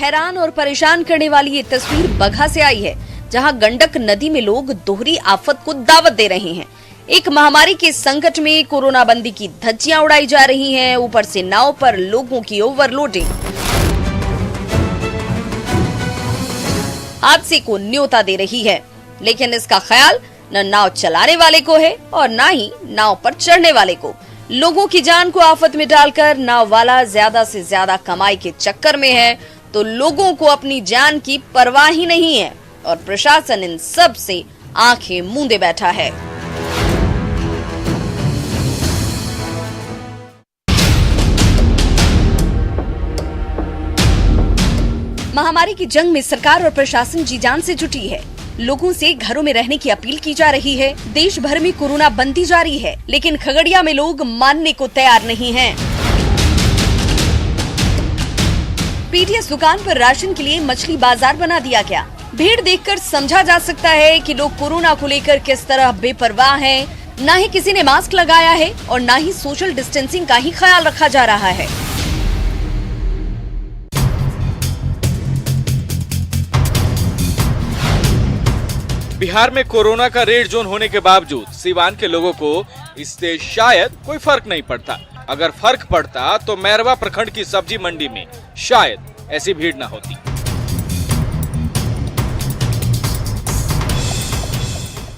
हैरान और परेशान करने वाली ये तस्वीर बगहा से आई है, जहां गंडक नदी में लोग दोहरी आफत को दावत दे रहे हैं। एक महामारी के संकट में कोरोना बंदी की धज्जियां उड़ाई जा रही हैं, ऊपर से नाव पर लोगों की ओवरलोडिंग हादसे को न्योता दे रही है। लेकिन इसका ख्याल न नाव चलाने वाले को है और न ही नाव पर चढ़ने वाले को। लोगों की जान को आफत में डालकर नाव वाला ज्यादा से ज्यादा कमाई के चक्कर में है, तो लोगों को अपनी जान की परवाह ही नहीं है और प्रशासन इन सब से आंखें मूंदे बैठा है। महामारी की जंग में सरकार और प्रशासन जी जान से जुटी है। लोगों से घरों में रहने की अपील की जा रही है। देश भर में कोरोना बंदी जारी है, लेकिन खगड़िया में लोग मानने को तैयार नहीं हैं। पीडीएस दुकान पर राशन के लिए मछली बाजार बना दिया गया। भीड़ देखकर समझा जा सकता है कि लोग कोरोना को लेकर किस तरह बेपरवाह हैं। न ही किसी ने मास्क लगाया है और न ही सोशल डिस्टेंसिंग का ही ख्याल रखा जा रहा है। बिहार में कोरोना का रेड जोन होने के बावजूद सीवान के लोगों को इससे शायद कोई फर्क नहीं पड़ता। अगर फर्क पड़ता तो मैरवा प्रखंड की सब्जी मंडी में शायद ऐसी भीड़ न होती।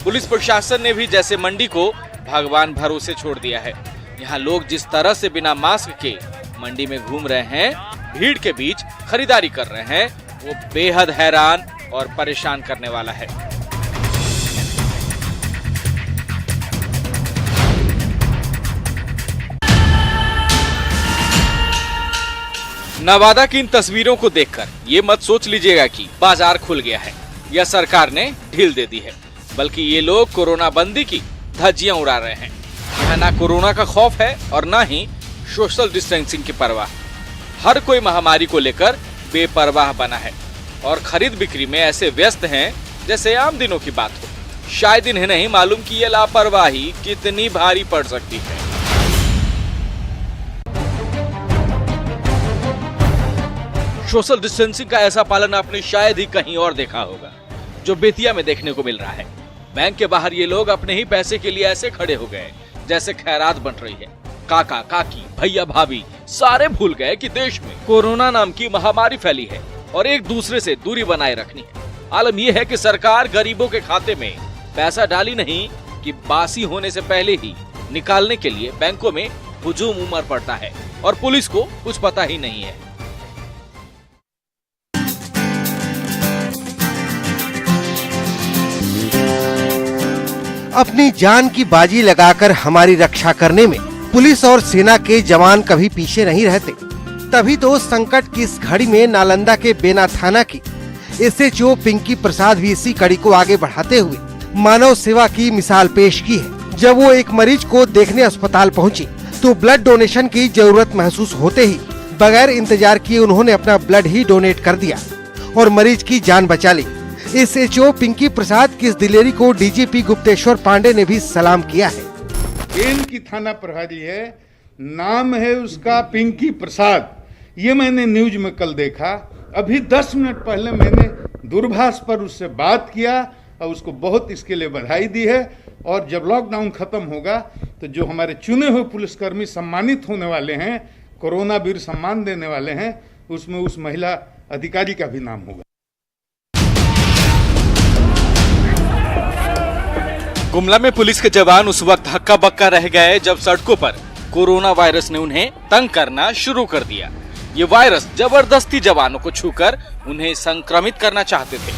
पुलिस प्रशासन ने भी जैसे मंडी को भगवान भरोसे छोड़ दिया है। यहाँ लोग जिस तरह से बिना मास्क के मंडी में घूम रहे हैं, भीड़ के बीच खरीदारी कर रहे हैं, वो बेहद हैरान और परेशान करने वाला है। नवादा की इन तस्वीरों को देखकर ये मत सोच लीजिएगा कि बाजार खुल गया है या सरकार ने ढील दे दी है, बल्कि ये लोग कोरोना बंदी की धज्जियां उड़ा रहे हैं। यहाँ ना कोरोना का खौफ है और ना ही सोशल डिस्टेंसिंग की परवाह। हर कोई महामारी को लेकर बेपरवाह बना है और खरीद बिक्री में ऐसे व्यस्त हैं जैसे आम दिनों की बात हो। शायद इन्हें नहीं मालूम कि ये लापरवाही कितनी भारी पड़ सकती है। सोशल डिस्टेंसिंग का ऐसा पालन आपने शायद ही कहीं और देखा होगा जो बेतिया में देखने को मिल रहा है। बैंक के बाहर ये लोग अपने ही पैसे के लिए ऐसे खड़े हो गए जैसे खैरात बन रही है। काका काकी भैया भाभी सारे भूल गए कि देश में कोरोना नाम की महामारी फैली है और एक दूसरे से दूरी बनाए रखनी है। आलम यह है कि सरकार गरीबों के खाते में पैसा डाली नहीं कि बासी होने से पहले ही निकालने के लिए बैंकों में हुजूम उमड़ पड़ता है और पुलिस को कुछ पता ही नहीं है। अपनी जान की बाजी लगाकर हमारी रक्षा करने में पुलिस और सेना के जवान कभी पीछे नहीं रहते। तभी तो संकट की इस घड़ी में नालंदा के बेना थाना की एसएचओ पिंकी प्रसाद भी इसी कड़ी को आगे बढ़ाते हुए मानव सेवा की मिसाल पेश की है। जब वो एक मरीज को देखने अस्पताल पहुंची तो ब्लड डोनेशन की जरूरत महसूस होते ही बगैर इंतजार किए उन्होंने अपना ब्लड ही डोनेट कर दिया और मरीज की जान बचा ली। एसएचओ पिंकी प्रसाद की इस दिलेरी को डीजीपी गुप्तेश्वर पांडे ने भी सलाम किया है। की थाना प्रभारी है, नाम है उसका पिंकी प्रसाद। ये मैंने न्यूज में कल देखा। अभी 10 मिनट पहले मैंने दूरभाष पर उससे बात किया और उसको बहुत इसके लिए बधाई दी है। और जब लॉकडाउन खत्म होगा तो जो हमारे चुने हुए पुलिसकर्मी सम्मानित होने वाले हैं, कोरोना वीर सम्मान देने वाले हैं, उसमें उस महिला अधिकारी का भी नाम होगा। गुमला में पुलिस के जवान उस वक्त हक्का बक्का रह गए जब सड़कों पर कोरोना वायरस ने उन्हें तंग करना शुरू कर दिया। ये वायरस जबरदस्ती जवानों को छूकर उन्हें संक्रमित करना चाहते थे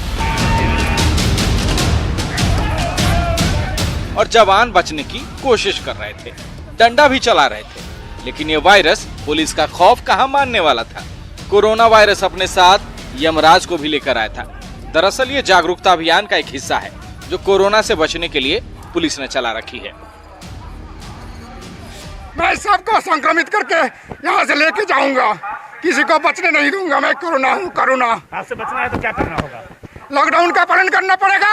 और जवान बचने की कोशिश कर रहे थे, डंडा भी चला रहे थे। लेकिन ये वायरस पुलिस का खौफ कहां मानने वाला था। कोरोना वायरस अपने साथ यमराज को भी लेकर आया था। दरअसल ये जागरूकता अभियान का एक हिस्सा है जो कोरोना से बचने के लिए पुलिस ने चला रखी है। मैं सबको संक्रमित करके यहाँ से लेके जाऊंगा, किसी को बचने नहीं दूंगा। मैं कोरोना हूँ। कोरोना आपसे बचना है तो क्या करना होगा? लॉकडाउन का पालन करना पड़ेगा,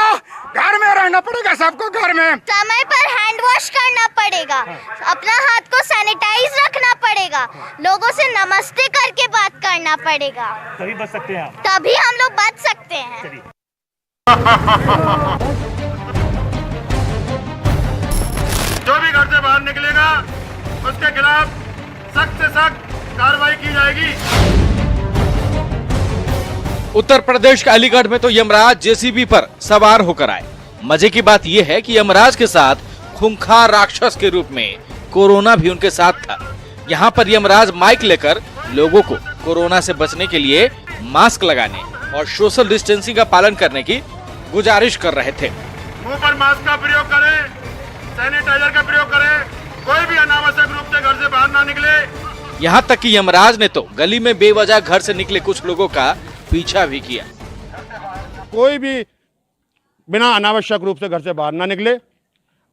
घर में रहना पड़ेगा सबको, घर में समय पर हैंड वॉश करना पड़ेगा, अपना हाथ को सैनिटाइज रखना पड़ेगा, लोगों से नमस्ते करके बात करना पड़ेगा, तभी बच सकते हैं आप। तभी हम लोग बच सकते हैं। जो भी घर से बाहर निकलेगा उसके खिलाफ सख्त से सख्त कार्रवाई की जाएगी। उत्तर प्रदेश के अलीगढ़ में तो यमराज जेसीबी पर सवार होकर आए। मजे की बात यह है कि यमराज के साथ खूंखार राक्षस के रूप में कोरोना भी उनके साथ था। यहाँ पर यमराज माइक लेकर लोगों को कोरोना से बचने के लिए मास्क लगाने और सोशल डिस्टेंसिंग का पालन करने की गुजारिश कर रहे थे। मुंह पर मास्क का प्रयोग करें, सैनिटाइजर का प्रयोग करें, कोई भी अनावश्यक रूप से घर से बाहर ना निकले। यहाँ तक कि यमराज ने तो गली में बेवजह घर से निकले कुछ लोगों का पीछा भी किया। कोई भी बिना अनावश्यक रूप से घर से बाहर ना निकले,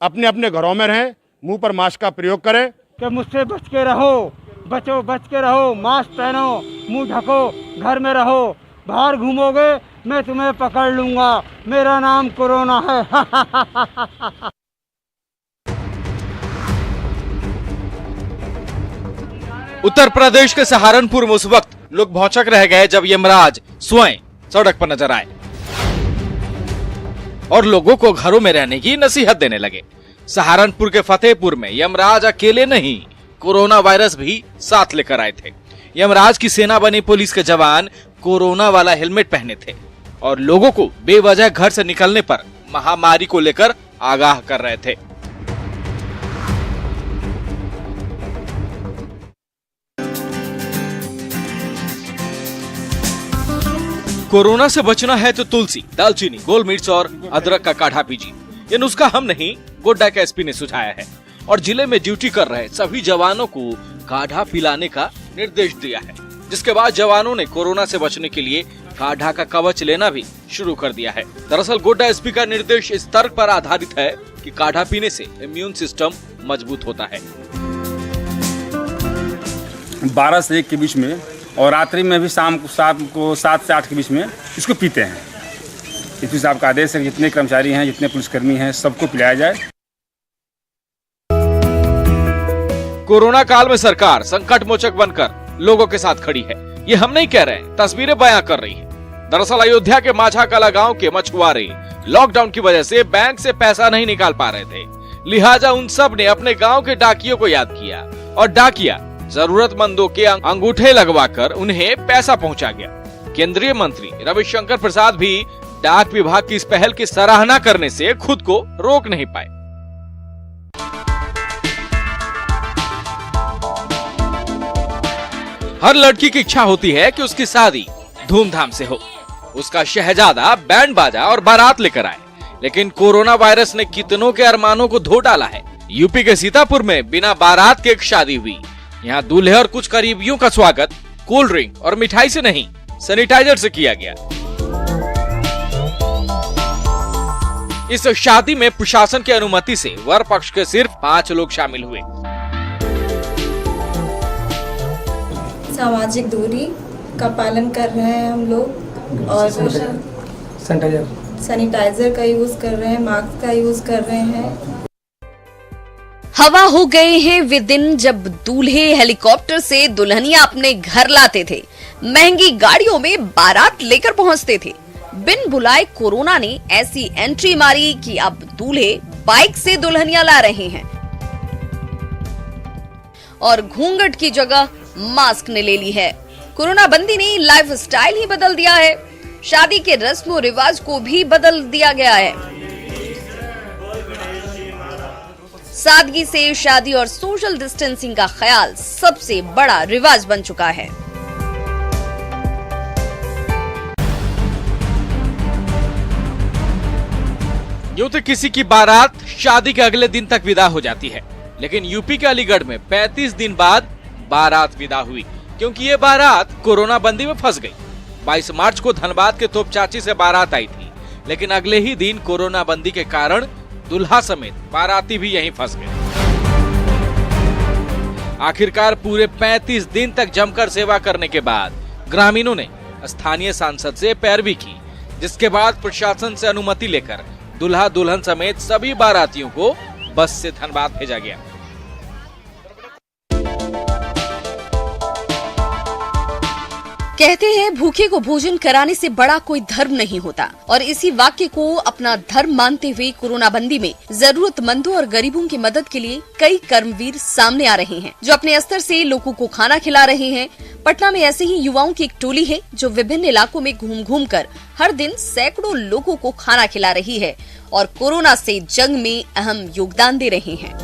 अपने अपने घरों में रहें, मुंह पर मास्क का प्रयोग करें। कि मुझसे बच के रहो, बच के रहो, मास्क पहनो, मुंह ढको, घर में रहो, बाहर घूमोगे मैं तुम्हें पकड़ लूंगा, मेरा नाम कोरोना है। उत्तर प्रदेश के सहारनपुर में उस वक्त लोग भौचक रह गए जब यमराज स्वयं सड़क पर नजर आए और लोगों को घरों में रहने की नसीहत देने लगे। सहारनपुर के फतेहपुर में यमराज अकेले नहीं, कोरोना वायरस भी साथ लेकर आए थे। यमराज की सेना बनी पुलिस के जवान कोरोना वाला हेलमेट पहने थे और लोगों को बेवजह घर से निकलने पर महामारी को लेकर आगाह कर रहे थे। कोरोना से बचना है तो तुलसी, दालचीनी, गोल मिर्च और अदरक का काढ़ा पीजिए। ये नुस्खा हम नहीं, गोड्डा के एसपी ने सुझाया है और जिले में ड्यूटी कर रहे सभी जवानों को काढ़ा पिलाने का निर्देश दिया है, जिसके बाद जवानों ने कोरोना से बचने के लिए काढ़ा का कवच लेना भी शुरू कर दिया है। दरअसल गोड्डा एसपी का निर्देश इस तर्क पर आधारित है कि काढ़ा पीने से इम्यून सिस्टम मजबूत होता है। 12 से 1 के बीच में और रात्रि में भी शाम को 7 से 8 के बीच में इसको पीते हैं। एसपी साहब का आदेश है कि जितने कर्मचारी हैं, जितने पुलिसकर्मी हैं, सबको पिलाया जाए। कोरोना काल में सरकार संकट मोचक बनकर लोगों के साथ खड़ी है। ये हम नहीं कह रहे, तस्वीरें बयां कर रही हैं। दरअसल अयोध्या के माझाकला गांव के मछुआरे लॉकडाउन की वजह से बैंक से पैसा नहीं निकाल पा रहे थे, लिहाजा उन सब ने अपने गांव के डाकियों को याद किया और डाकिया जरूरतमंदों के अंगूठे लगवाकर उन्हें पैसा पहुंचा गया। केंद्रीय मंत्री रविशंकर प्रसाद भी डाक विभाग की इस पहल की सराहना करने से खुद को रोक नहीं पाए। हर लड़की की इच्छा होती है कि उसकी शादी धूमधाम से हो, उसका शहजादा बैंड बाजा और बारात लेकर आए, लेकिन कोरोना वायरस ने कितनों के अरमानों को धो डाला है। यूपी के सीतापुर में बिना बारात के एक शादी हुई। यहाँ दूल्हे और कुछ करीबियों का स्वागत कोल्ड ड्रिंक और मिठाई से नहीं, सैनिटाइजर से किया गया। इस शादी में प्रशासन की अनुमति से वर पक्ष के सिर्फ 5 लोग शामिल हुए। सामाजिक दूरी का पालन कर रहे हैं हम लोग और सैनिटाइजर का यूज कर रहे हैं, मास्क का यूज कर रहे हैं। हवा हो गए हैं वे दिन जब दूल्हे हेलीकॉप्टर से दुल्हनिया अपने घर लाते थे, महंगी गाड़ियों में बारात लेकर पहुंचते थे। बिन बुलाए कोरोना ने ऐसी एंट्री मारी कि अब दूल्हे बाइक से दुल्हनिया ला रहे हैं और घूंघट की जगह मास्क ने ले ली है। कोरोना बंदी ने लाइफ स्टाइल ही बदल दिया है, शादी के रस्म रिवाज को भी बदल दिया गया है। सादगी से शादी और सोशल डिस्टेंसिंग का ख्याल सबसे बड़ा रिवाज बन चुका है। यूं तो किसी की बारात शादी के अगले दिन तक विदा हो जाती है, लेकिन यूपी के अलीगढ़ में 35 दिन बाद बारात विदा हुई, क्योंकि ये बारात कोरोना बंदी में फंस गई। 22 मार्च को धनबाद के तोपचाची से बारात आई थी, लेकिन अगले ही दिन कोरोना बंदी के कारण दुल्हा समेत बाराती भी यहीं फंस गए। आखिरकार पूरे 35 दिन तक जमकर सेवा करने के बाद ग्रामीणों ने स्थानीय सांसद से पैरवी की जिसके बाद प्रशासन से अनुमति लेकर दुल्हा दुल्हन समेत सभी बारातियों को बस से धनबाद भेजा गया। कहते हैं भूखे को भोजन कराने से बड़ा कोई धर्म नहीं होता, और इसी वाक्य को अपना धर्म मानते हुए कोरोना बंदी में जरूरतमंदों और गरीबों की मदद के लिए कई कर्मवीर सामने आ रहे हैं, जो अपने स्तर से लोगों को खाना खिला रहे हैं। पटना में ऐसे ही युवाओं की एक टोली है जो विभिन्न इलाकों में घूम घूम कर हर दिन सैकड़ों लोगों को खाना खिला रही है और कोरोना से जंग में अहम योगदान दे रहे हैं।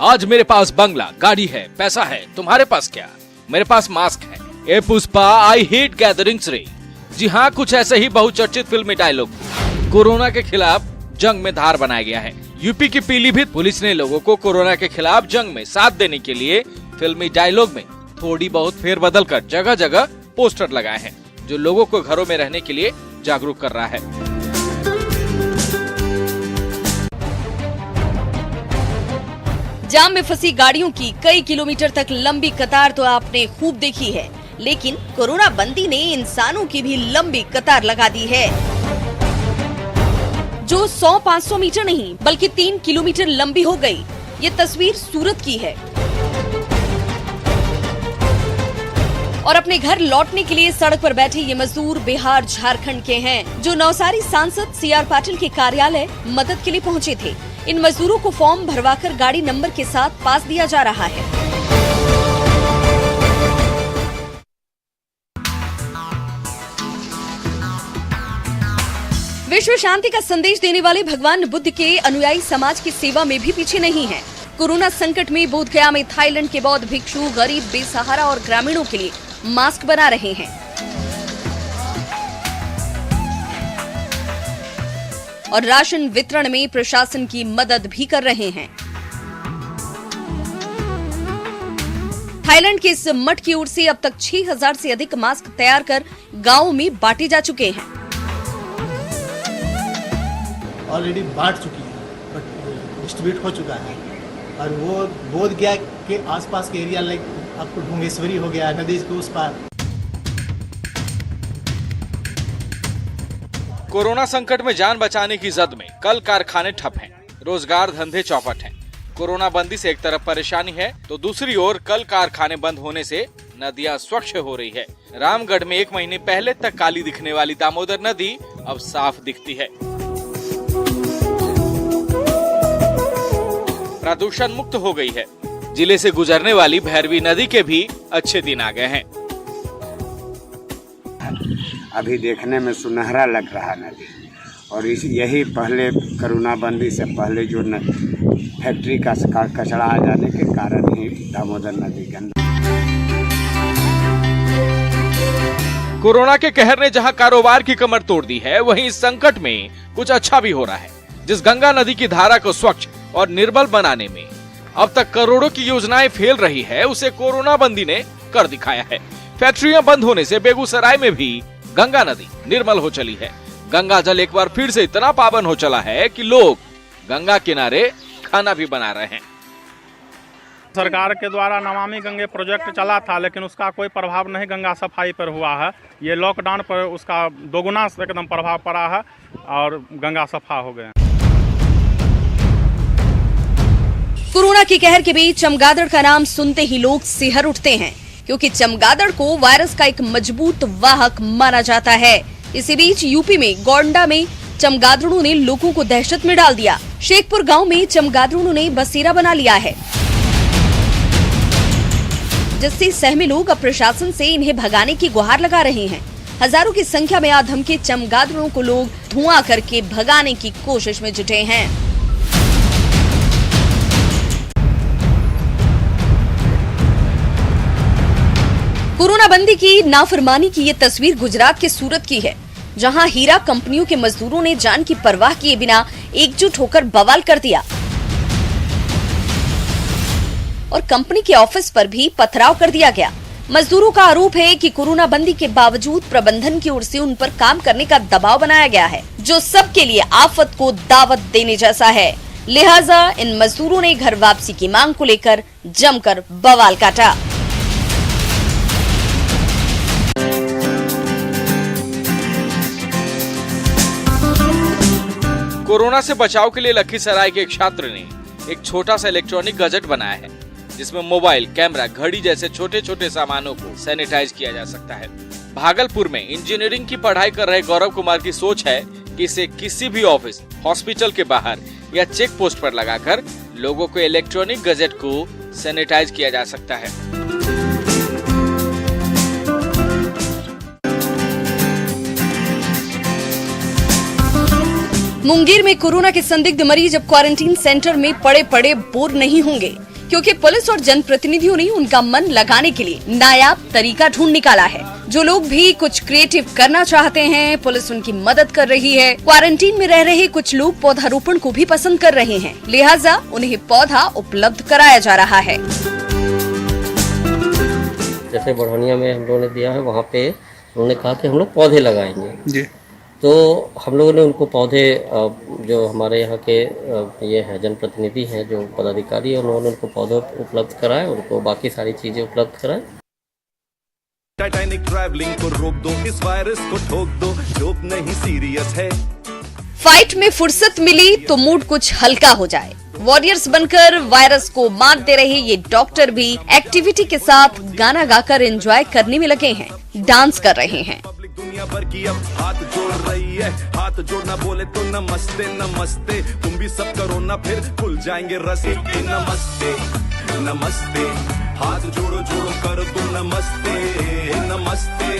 आज मेरे पास बंगला, गाड़ी है, पैसा है, तुम्हारे पास क्या? मेरे पास मास्क है। ए पुष्पा, आई हेट गैदरिंग्स रे। जी हाँ, कुछ ऐसे ही बहुचर्चित फिल्मी डायलॉग कोरोना के खिलाफ जंग में धार बनाया गया है। यूपी की पीलीभीत पुलिस ने लोगों को कोरोना के खिलाफ जंग में साथ देने के लिए फिल्मी डायलॉग में थोड़ी बहुत फेरबदल कर जगह जगह पोस्टर लगाए हैं, जो लोगों को घरों में रहने के लिए जागरूक कर रहा है। जाम में फंसी गाड़ियों की कई किलोमीटर तक लंबी कतार तो आपने खूब देखी है, लेकिन कोरोना बंदी ने इंसानों की भी लंबी कतार लगा दी है, जो 100-500 मीटर नहीं बल्कि 3 किलोमीटर लंबी हो गई। ये तस्वीर सूरत की है और अपने घर लौटने के लिए सड़क पर बैठे ये मजदूर बिहार झारखंड के हैं, जो नवसारी सांसद CR पाटिल के कार्यालय मदद के लिए पहुंचे थे। इन मजदूरों को फॉर्म भरवाकर गाड़ी नंबर के साथ पास दिया जा रहा है। विश्व शांति का संदेश देने वाले भगवान बुद्ध के अनुयायी समाज की सेवा में भी पीछे नहीं है। कोरोना संकट में बोधगया में थाईलैंड के बौद्ध भिक्षु गरीब, बेसहारा और ग्रामीणों के लिए मास्क बना रहे हैं और राशन वितरण में प्रशासन की मदद भी कर रहे हैं। थाईलैंड के इस मठ की ओर से अब तक 6000 से अधिक मास्क तैयार कर गांवों में बांटे जा चुके हैं। ऑलरेडी बांट चुकी है, बट डिस्ट्रीब्यूट हो चुका है और वो बोधगया के आसपास के एरिया लाइक आपको ढूंगेश्वरी हो गया, नदी के उस पार। कोरोना संकट में जान बचाने की जद में कल कारखाने ठप हैं, रोजगार धंधे चौपट हैं। कोरोना बंदी से एक तरफ परेशानी है तो दूसरी ओर कल कारखाने बंद होने से नदियां स्वच्छ हो रही है। रामगढ़ में 1 महीने पहले तक काली दिखने वाली दामोदर नदी अब साफ दिखती है। प्रदूषण मुक्त हो गई है। जिले से गुजरने वाली भैरवी नदी के भी अच्छे दिन आ गए हैं। अभी देखने में सुनहरा लग रहा नदी, और यही पहले कोरोना बंदी से पहले जो फैक्ट्री का कचरा आ जाने के कारण ही दामोदर नदी गंदा। कोरोना के कहर ने जहां कारोबार की कमर तोड़ दी है, वहीं इस संकट में कुछ अच्छा भी हो रहा है। जिस गंगा नदी की धारा को स्वच्छ और निर्मल बनाने में अब तक करोड़ों की योजनाएं फेल रही है, उसे कोरोना बंदी ने कर दिखाया है। फैक्ट्रियां बंद होने से बेगूसराय में भी गंगा नदी निर्मल हो चली है। गंगा जल एक बार फिर से इतना पावन हो चला है कि लोग गंगा किनारे खाना भी बना रहे हैं। सरकार के द्वारा नमामि गंगे प्रोजेक्ट चला था, लेकिन उसका कोई प्रभाव नहीं गंगा सफाई पर हुआ है। ये लॉकडाउन पर उसका दोगुना एकदम प्रभाव पड़ा है और गंगा सफा हो गए। कोरोना के कहर के बीच चमगादड़ का नाम सुनते ही लोग सिहर उठते हैं, क्योंकि चमगादड़ को वायरस का एक मजबूत वाहक माना जाता है। इसी बीच यूपी में गोंडा में चमगादड़ों ने लोगों को दहशत में डाल दिया। शेखपुर गांव में चमगादड़ों ने बसेरा बना लिया है, जिससे सहमे लोग अब प्रशासन से इन्हें भगाने की गुहार लगा रहे हैं। हजारों की संख्या में आधम के चमगादड़ों को लोग धुआं करके भगाने की कोशिश में जुटे हैं। कोरोना बंदी की नाफरमानी की ये तस्वीर गुजरात के सूरत की है, जहां हीरा कंपनियों के मजदूरों ने जान की परवाह किए बिना एकजुट होकर बवाल कर दिया और कंपनी के ऑफिस पर भी पथराव कर दिया गया। मजदूरों का आरोप है कि कोरोना बंदी के बावजूद प्रबंधन की ओर से उन पर काम करने का दबाव बनाया गया है, जो सबके लिए आफत को दावत देने जैसा है। लिहाजा इन मजदूरों ने घर वापसी की मांग को लेकर जमकर बवाल काटा। कोरोना से बचाव के लिए लखीसराय के एक छात्र ने एक छोटा सा इलेक्ट्रॉनिक गैजेट बनाया है, जिसमें मोबाइल, कैमरा, घड़ी जैसे छोटे छोटे सामानों को सैनिटाइज किया जा सकता है। भागलपुर में इंजीनियरिंग की पढ़ाई कर रहे गौरव कुमार की सोच है कि इसे किसी भी ऑफिस, हॉस्पिटल के बाहर या चेक पोस्ट पर लगाकर लोगों को इलेक्ट्रॉनिक गैजेट को सैनिटाइज किया जा सकता है। मुंगेर में कोरोना के संदिग्ध मरीज अब क्वारंटीन सेंटर में पड़े पड़े बोर नहीं होंगे, क्योंकि पुलिस और जनप्रतिनिधियों ने उनका मन लगाने के लिए नायाब तरीका ढूंढ निकाला है। जो लोग भी कुछ क्रिएटिव करना चाहते हैं, पुलिस उनकी मदद कर रही है। क्वारंटीन में रह रहे कुछ लोग पौधारोपण को भी पसंद कर रहे हैं, लिहाजा उन्हें पौधा उपलब्ध कराया जा रहा है। जैसे बढ़ोनिया में हम लोगों ने दिया है, वहाँ पे उन्होंने कहा कि हम लोग पौधे लगाएंगे जी। तो हम लोगों ने उनको पौधे, जो हमारे यहाँ के ये है जनप्रतिनिधि हैं, जो पदाधिकारी है, उन्होंने उनको पौधे उपलब्ध कराए, उनको बाकी सारी चीजें उपलब्ध कराए। टाइटैनिक ट्रैवलिंग को रोक दो, इस वायरस को ठोक दो, जोक नहीं सीरियस है। फाइट में फुर्सत मिली तो मूड कुछ हल्का हो जाए। वॉरियर्स बनकर वायरस को मात दे रहे ये डॉक्टर भी एक्टिविटी के साथ गाना गाकर एंजॉय करने में लगे हैं, डांस कर रहे हैं। दुनिया भर की अब हाथ जोड़ रही है, हाथ जोड़ना बोले तो नमस्ते नमस्ते, तुम भी सब करो ना फिर खुल जाएंगे रस्ते। नमस्ते नमस्ते, हाथ जोड़ो जोड़ो करो तुम नमस्ते नमस्ते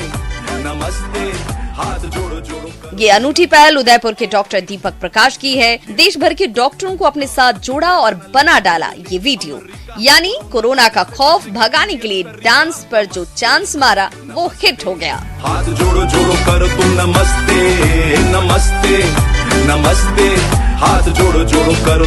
नमस्ते, हाथ जोड़ो जोड़ो। ये अनूठी पहल उदयपुर के डॉक्टर दीपक प्रकाश की है। देश भर के डॉक्टरों को अपने साथ जोड़ा और बना डाला ये वीडियो। यानी कोरोना का खौफ भगाने के लिए डांस पर जो चांस मारा वो हिट हो गया। हाथ जोड़ो जोड़ो करो तुम नमस्ते नमस्ते नमस्ते, हाथ जोड़ो जोड़ो करो